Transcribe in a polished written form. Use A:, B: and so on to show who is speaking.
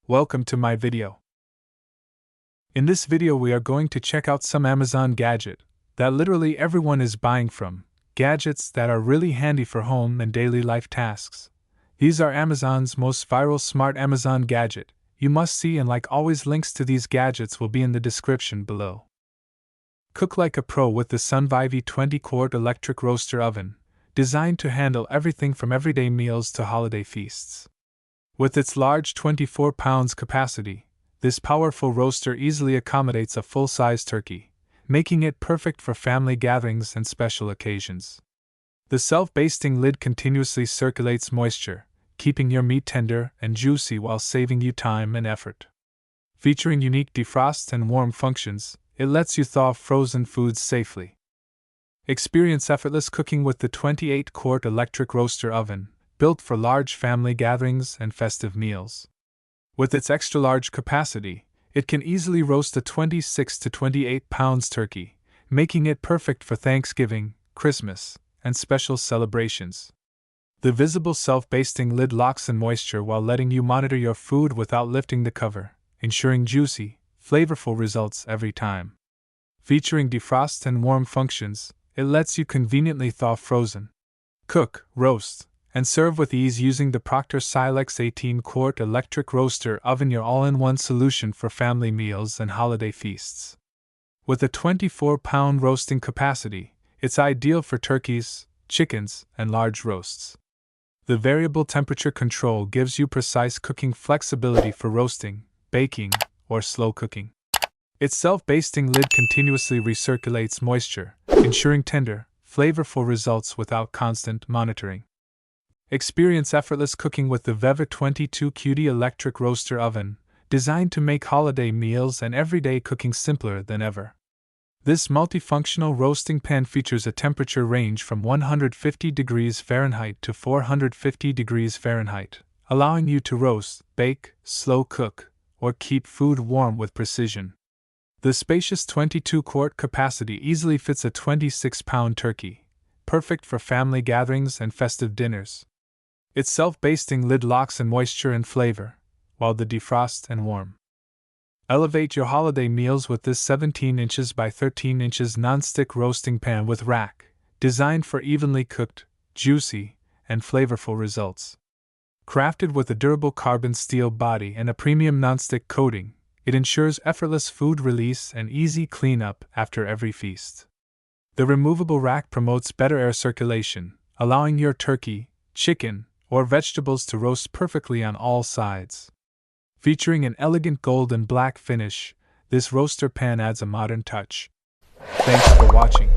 A: Welcome to my video. In this video we are going to check out some Amazon gadget that literally everyone is buying from, gadgets that are really handy for home and daily life tasks. These are Amazon's most viral smart Amazon gadget you must see, and like always links to these gadgets will be in the description below. Cook like a pro with the Sunvivi 20-quart electric roaster oven, designed to handle everything from everyday meals to holiday feasts. With its large 24 pounds capacity, this powerful roaster easily accommodates a full-size turkey, making it perfect for family gatherings and special occasions. The self-basting lid continuously circulates moisture, keeping your meat tender and juicy while saving you time and effort. Featuring unique defrost and warm functions, it lets you thaw frozen foods safely. Experience effortless cooking with the 28-quart electric roaster oven, built for large family gatherings and festive meals. With its extra-large capacity, it can easily roast a 26 to 28 pounds turkey, making it perfect for Thanksgiving, Christmas, and special celebrations. The visible self-basting lid locks in moisture while letting you monitor your food without lifting the cover, ensuring juicy, flavorful results every time. Featuring defrost and warm functions, it lets you conveniently thaw frozen, cook, roast, and serve with ease using the Proctor Silex 18-quart electric roaster oven, your all-in-one solution for family meals and holiday feasts. With a 24-pound roasting capacity, it's ideal for turkeys, chickens, and large roasts. The variable temperature control gives you precise cooking flexibility for roasting, baking, or slow cooking. Its self-basting lid continuously recirculates moisture, ensuring tender, flavorful results without constant monitoring. Experience effortless cooking with the VEVOR 22QD electric roaster oven, designed to make holiday meals and everyday cooking simpler than ever. This multifunctional roasting pan features a temperature range from 150 degrees Fahrenheit to 450 degrees Fahrenheit, allowing you to roast, bake, slow cook, or keep food warm with precision. The spacious 22-quart capacity easily fits a 26-pound turkey, perfect for family gatherings and festive dinners. Its self-basting lid locks in moisture and flavor, while the defrost and warm. Elevate your holiday meals with this 17 inches by 13 inches nonstick roasting pan with rack, designed for evenly cooked, juicy, and flavorful results. Crafted with a durable carbon steel body and a premium nonstick coating, it ensures effortless food release and easy cleanup after every feast. The removable rack promotes better air circulation, allowing your turkey, chicken, or vegetables to roast perfectly on all sides. Featuring an elegant gold and black finish, this roaster pan adds a modern touch. Thanks for watching.